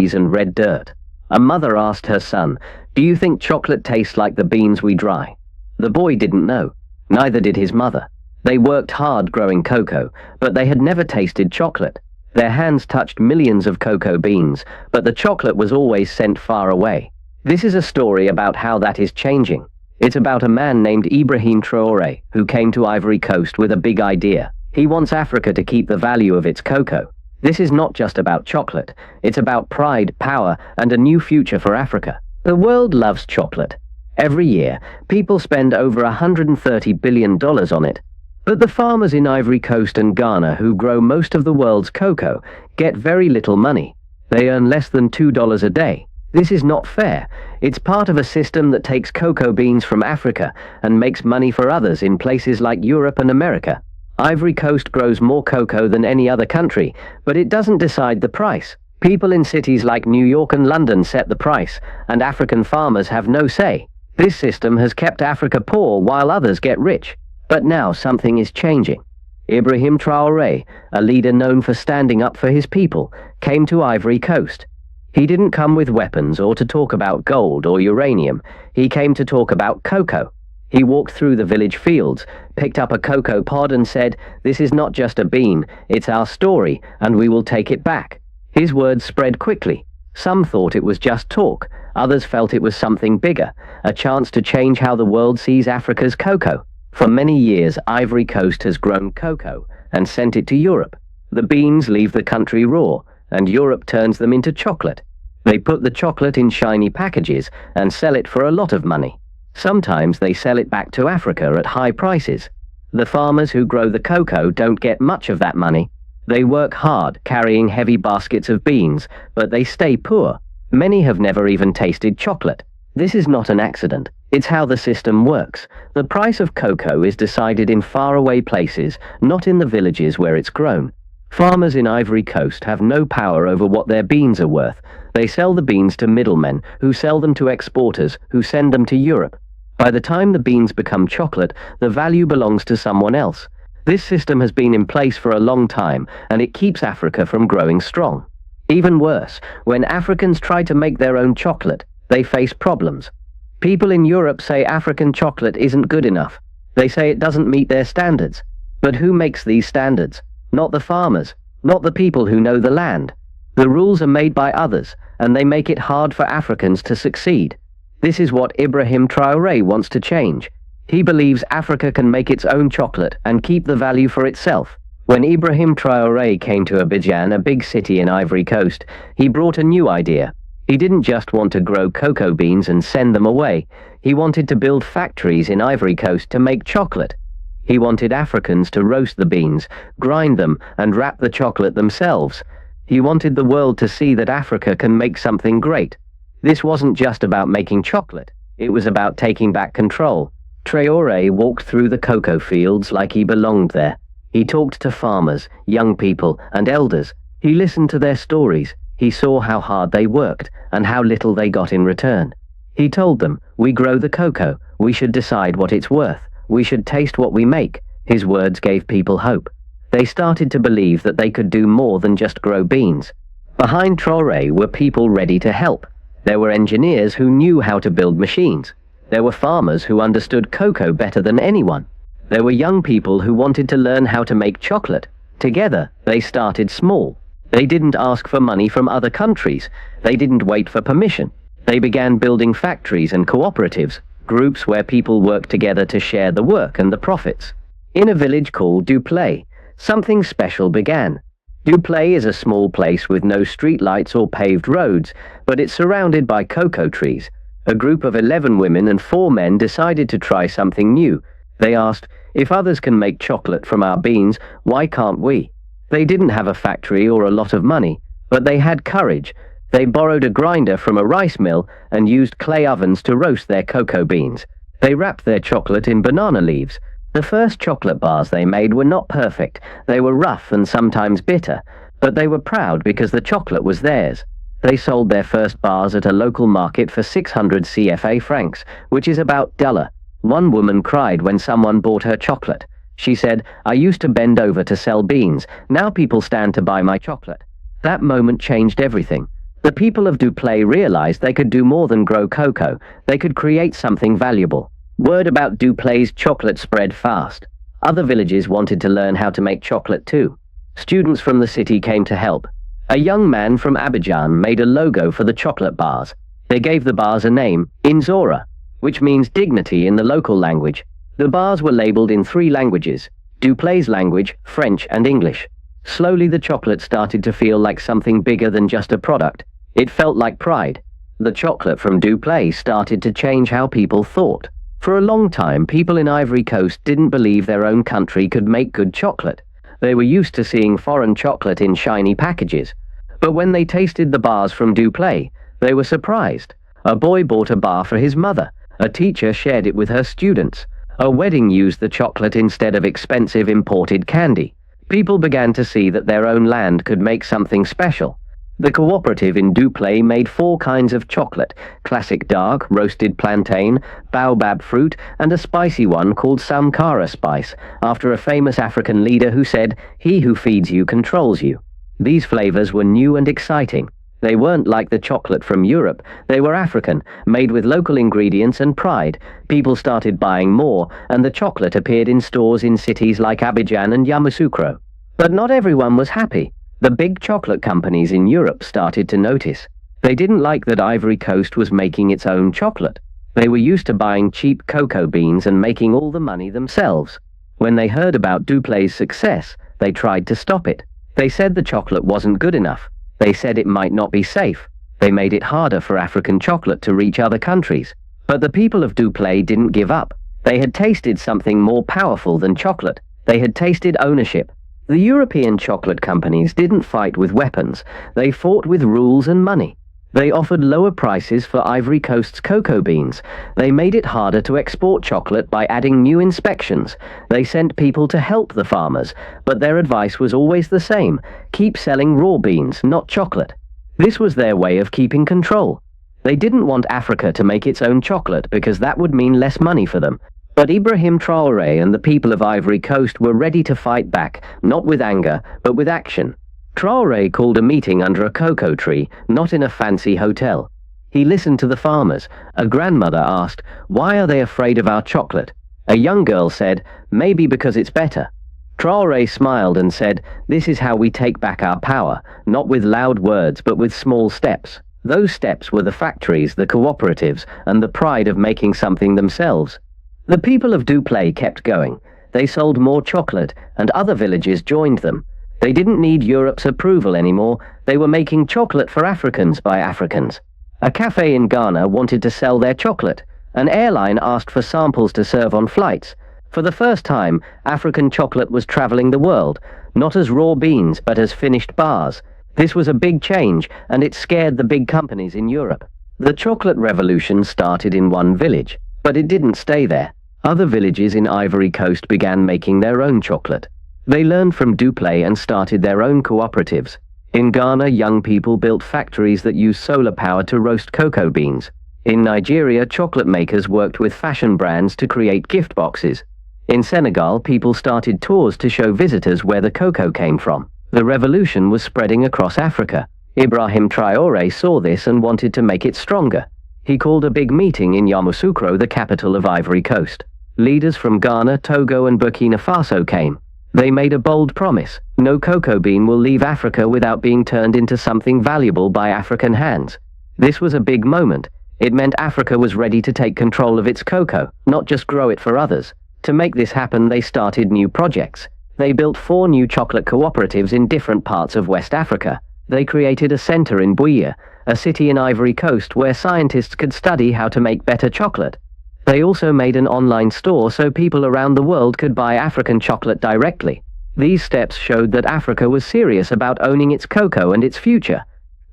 and red dirt. A mother asked her son, "Do you think chocolate tastes like the beans we dry?" The boy didn't know. Neither did his mother. They worked hard growing cocoa, but they had never tasted chocolate. Their hands touched millions of cocoa beans, but the chocolate was always sent far away. This is a story about how that is changing. It's about a man named Ibrahim Traoré who came to Ivory Coast with a big idea. He wants Africa to keep the value of its cocoa. This is not just about chocolate. It's about pride, power, and a new future for Africa. The world loves chocolate. Every year, people spend over $130 billion on it. But the farmers in Ivory Coast and Ghana who grow most of the world's cocoa get very little money. They earn less than $2 a day. This is not fair. It's part of a system that takes cocoa beans from Africa and makes money for others in places like Europe and America. Ivory Coast grows more cocoa than any other country, but it doesn't decide the price. People in cities like New York and London set the price, and African farmers have no say. This system has kept Africa poor while others get rich. But now something is changing. Ibrahim Traoré, a leader known for standing up for his people, came to Ivory Coast. He didn't come with weapons or to talk about gold or uranium. He came to talk about cocoa. He walked through the village fields, picked up a cocoa pod and said, "This is not just a bean, it's our story, and we will take it back." His words spread quickly. Some thought it was just talk. Others felt it was something bigger, a chance to change how the world sees Africa's cocoa. For many years, Ivory Coast has grown cocoa and sent it to Europe. The beans leave the country raw, and Europe turns them into chocolate. They put the chocolate in shiny packages and sell it for a lot of money. Sometimes they sell it back to Africa at high prices. The farmers who grow the cocoa don't get much of that money. They work hard carrying heavy baskets of beans, but they stay poor. Many have never even tasted chocolate. This is not an accident. It's how the system works. The price of cocoa is decided in faraway places, not in the villages where it's grown. Farmers in Ivory Coast have no power over what their beans are worth. They sell the beans to middlemen, who sell them to exporters, who send them to Europe. By the time the beans become chocolate, the value belongs to someone else. This system has been in place for a long time, and it keeps Africa from growing strong. Even worse, when Africans try to make their own chocolate, they face problems. People in Europe say African chocolate isn't good enough. They say it doesn't meet their standards. But who makes these standards? Not the farmers, not the people who know the land. The rules are made by others, and they make it hard for Africans to succeed. This is what Ibrahim Traoré wants to change. He believes Africa can make its own chocolate and keep the value for itself. When Ibrahim Traoré came to Abidjan, a big city in Ivory Coast, he brought a new idea. He didn't just want to grow cocoa beans and send them away. He wanted to build factories in Ivory Coast to make chocolate. He wanted Africans to roast the beans, grind them, and wrap the chocolate themselves. He wanted the world to see that Africa can make something great. This wasn't just about making chocolate. It was about taking back control. Traoré walked through the cocoa fields like he belonged there. He talked to farmers, young people, and elders. He listened to their stories. He saw how hard they worked and how little they got in return. He told them, "We grow the cocoa. We should decide what it's worth. We should taste what we make." His words gave people hope. They started to believe that they could do more than just grow beans. Behind Traoré were people ready to help. There were engineers who knew how to build machines. There were farmers who understood cocoa better than anyone. There were young people who wanted to learn how to make chocolate. Together, they started small. They didn't ask for money from other countries. They didn't wait for permission. They began building factories and cooperatives, groups where people worked together to share the work and the profits. In a village called Duplay, something special began. Duplay is a small place with no streetlights or paved roads, but it's surrounded by cocoa trees. A group of 11 women and 4 men decided to try something new. They asked, "If others can make chocolate from our beans, why can't we?" They didn't have a factory or a lot of money, but they had courage. They borrowed a grinder from a rice mill and used clay ovens to roast their cocoa beans. They wrapped their chocolate in banana leaves. The first chocolate bars they made were not perfect. They were rough and sometimes bitter, but they were proud because the chocolate was theirs. They sold their first bars at a local market for 600 CFA francs, which is about $1. One woman cried when someone bought her chocolate. She said, "I used to bend over to sell beans. Now people stand to buy my chocolate." That moment changed everything. The people of Dupleix realized they could do more than grow cocoa. They could create something valuable. Word about Dupleix's chocolate spread fast. Other villages wanted to learn how to make chocolate too. Students from the city came to help. A young man from Abidjan made a logo for the chocolate bars. They gave the bars a name, Inzora, which means dignity in the local language. The bars were labeled in 3 languages, Dupleix's language, French and English. Slowly the chocolate started to feel like something bigger than just a product. It felt like pride. The chocolate from Dupleix started to change how people thought. For a long time, people in Ivory Coast didn't believe their own country could make good chocolate. They were used to seeing foreign chocolate in shiny packages. But when they tasted the bars from Dupleix, they were surprised. A boy bought a bar for his mother. A teacher shared it with her students. A wedding used the chocolate instead of expensive imported candy. People began to see that their own land could make something special. The cooperative in Dupleix made 4 kinds of chocolate: classic dark, roasted plantain, baobab fruit, and a spicy one called Samkara spice, after a famous African leader who said, "He who feeds you controls you." These flavors were new and exciting. They weren't like the chocolate from Europe. They were African, made with local ingredients and pride. People started buying more, and the chocolate appeared in stores in cities like Abidjan and Yamoussoukro. But not everyone was happy. The big chocolate companies in Europe started to notice. They didn't like that Ivory Coast was making its own chocolate. They were used to buying cheap cocoa beans and making all the money themselves. When they heard about Dupleix's success, they tried to stop it. They said the chocolate wasn't good enough. They said it might not be safe. They made it harder for African chocolate to reach other countries. But the people of Dupleix didn't give up. They had tasted something more powerful than chocolate. They had tasted ownership. The European chocolate companies didn't fight with weapons. They fought with rules and money. They offered lower prices for Ivory Coast's cocoa beans. They made it harder to export chocolate by adding new inspections. They sent people to help the farmers, but their advice was always the same: keep selling raw beans, not chocolate. This was their way of keeping control. They didn't want Africa to make its own chocolate because that would mean less money for them. But Ibrahim Traoré and the people of Ivory Coast were ready to fight back, not with anger, but with action. Traoré called a meeting under a cocoa tree, not in a fancy hotel. He listened to the farmers. A grandmother asked, "Why are they afraid of our chocolate?" A young girl said, "Maybe because it's better." Traoré smiled and said, "This is how we take back our power, not with loud words but with small steps." Those steps were the factories, the cooperatives, and the pride of making something themselves. The people of Dupleix kept going. They sold more chocolate, and other villages joined them. They didn't need Europe's approval anymore. They were making chocolate for Africans by Africans. A cafe in Ghana wanted to sell their chocolate. An airline asked for samples to serve on flights. For the first time, African chocolate was traveling the world, not as raw beans, but as finished bars. This was a big change, and it scared the big companies in Europe. The chocolate revolution started in one village, but it didn't stay there. Other villages in Ivory Coast began making their own chocolate. They learned from Dupleix and started their own cooperatives. In Ghana, young people built factories that used solar power to roast cocoa beans. In Nigeria, chocolate makers worked with fashion brands to create gift boxes. In Senegal, people started tours to show visitors where the cocoa came from. The revolution was spreading across Africa. Ibrahim Traoré saw this and wanted to make it stronger. He called a big meeting in Yamoussoukro, the capital of Ivory Coast. Leaders from Ghana, Togo, and Burkina Faso came. They made a bold promise: no cocoa bean will leave Africa without being turned into something valuable by African hands. This was a big moment. It meant Africa was ready to take control of its cocoa, not just grow it for others. To make this happen, they started new projects. They built 4 new chocolate cooperatives in different parts of West Africa. They created a center in Bouyer, a city in Ivory Coast where scientists could study how to make better chocolate. They also made an online store so people around the world could buy African chocolate directly. These steps showed that Africa was serious about owning its cocoa and its future.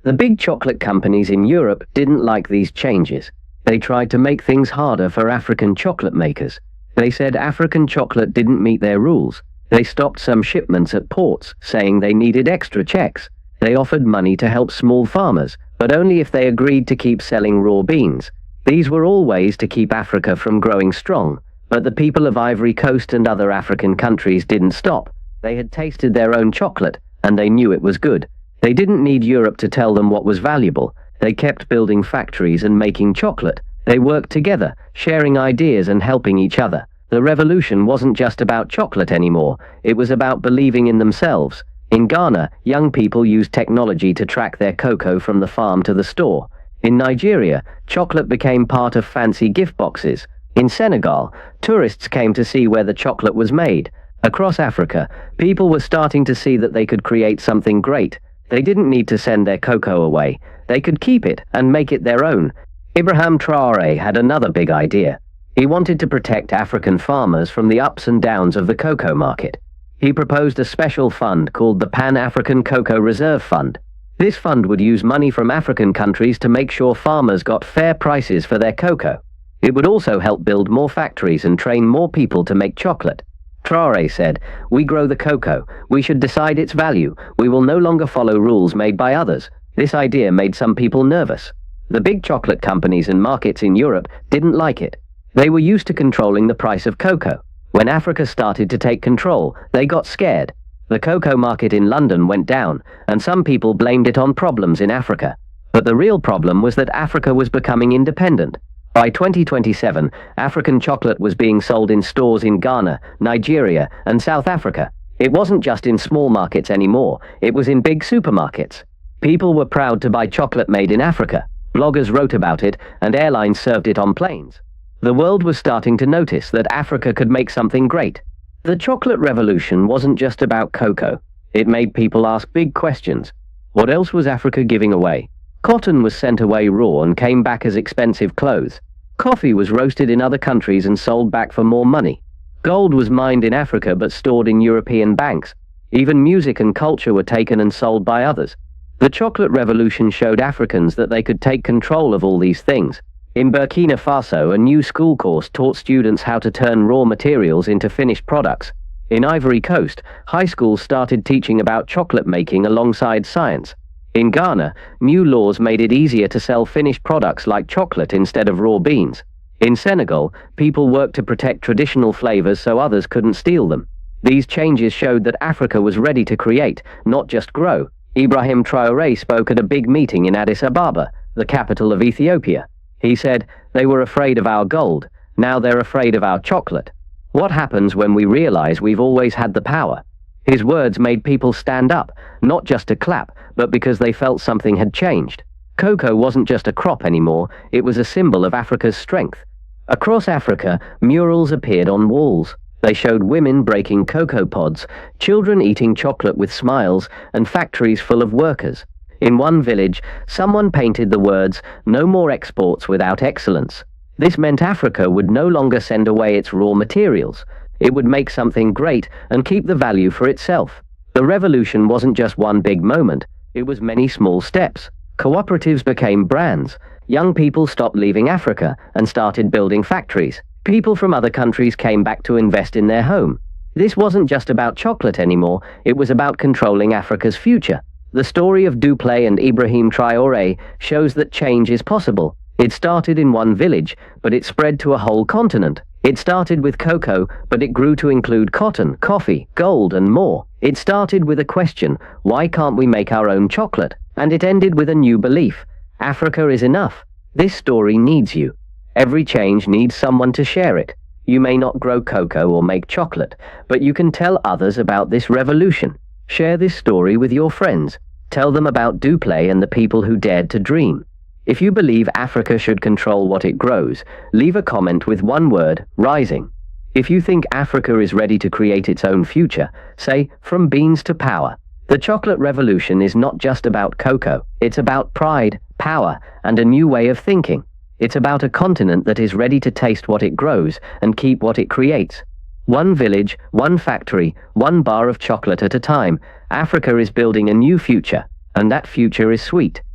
The big chocolate companies in Europe didn't like these changes. They tried to make things harder for African chocolate makers. They said African chocolate didn't meet their rules. They stopped some shipments at ports, saying they needed extra checks. They offered money to help small farmers, but only if they agreed to keep selling raw beans. These were all ways to keep Africa from growing strong, but the people of Ivory Coast and other African countries didn't stop. They had tasted their own chocolate, and they knew it was good. They didn't need Europe to tell them what was valuable. They kept building factories and making chocolate. They worked together, sharing ideas and helping each other. The revolution wasn't just about chocolate anymore, it was about believing in themselves. In Ghana, young people used technology to track their cocoa from the farm to the store. In Nigeria, chocolate became part of fancy gift boxes. In Senegal, tourists came to see where the chocolate was made. Across Africa, people were starting to see that they could create something great. They didn't need to send their cocoa away. They could keep it and make it their own. Ibrahim Traoré had another big idea. He wanted to protect African farmers from the ups and downs of the cocoa market. He proposed a special fund called the Pan-African Cocoa Reserve Fund. This fund would use money from African countries to make sure farmers got fair prices for their cocoa. It would also help build more factories and train more people to make chocolate. Traoré said, "We grow the cocoa. We should decide its value. We will no longer follow rules made by others." This idea made some people nervous. The big chocolate companies and markets in Europe didn't like it. They were used to controlling the price of cocoa. When Africa started to take control, they got scared. The cocoa market in London went down, and some people blamed it on problems in Africa. But the real problem was that Africa was becoming independent. By 2027, African chocolate was being sold in stores in Ghana, Nigeria, and South Africa. It wasn't just in small markets anymore, it was in big supermarkets. People were proud to buy chocolate made in Africa. Bloggers wrote about it, and airlines served it on planes. The world was starting to notice that Africa could make something great. The chocolate revolution wasn't just about cocoa. It made people ask big questions. What else was Africa giving away? Cotton was sent away raw and came back as expensive clothes. Coffee was roasted in other countries and sold back for more money. Gold was mined in Africa but stored in European banks. Even music and culture were taken and sold by others. The chocolate revolution showed Africans that they could take control of all these things. In Burkina Faso, a new school course taught students how to turn raw materials into finished products. In Ivory Coast, high schools started teaching about chocolate making alongside science. In Ghana, new laws made it easier to sell finished products like chocolate instead of raw beans. In Senegal, people worked to protect traditional flavors so others couldn't steal them. These changes showed that Africa was ready to create, not just grow. Ibrahim Traoré spoke at a big meeting in Addis Ababa, the capital of Ethiopia. He said, "They were afraid of our gold, now they're afraid of our chocolate. What happens when we realize we've always had the power?" His words made people stand up, not just to clap, but because they felt something had changed. Cocoa wasn't just a crop anymore, it was a symbol of Africa's strength. Across Africa, murals appeared on walls. They showed women breaking cocoa pods, children eating chocolate with smiles, and factories full of workers. In one village, someone painted the words, "No more exports without excellence." This meant Africa would no longer send away its raw materials. It would make something great and keep the value for itself. The revolution wasn't just one big moment, it was many small steps. Cooperatives became brands. Young people stopped leaving Africa and started building factories. People from other countries came back to invest in their home. This wasn't just about chocolate anymore, it was about controlling Africa's future. The story of Duplay and Ibrahim Traoré shows that change is possible. It started in one village, but it spread to a whole continent. It started with cocoa, but it grew to include cotton, coffee, gold, and more. It started with a question, why can't we make our own chocolate? And it ended with a new belief, Africa is enough. This story needs you. Every change needs someone to share it. You may not grow cocoa or make chocolate, but you can tell others about this revolution. Share this story with your friends. Tell them about Duplay and the people who dared to dream. If you believe Africa should control what it grows, leave a comment with one word, rising. If you think Africa is ready to create its own future, say, from beans to power. The chocolate revolution is not just about cocoa, it's about pride, power, and a new way of thinking. It's about a continent that is ready to taste what it grows and keep what it creates. One village, one factory, one bar of chocolate at a time, Africa is building a new future, and that future is sweet.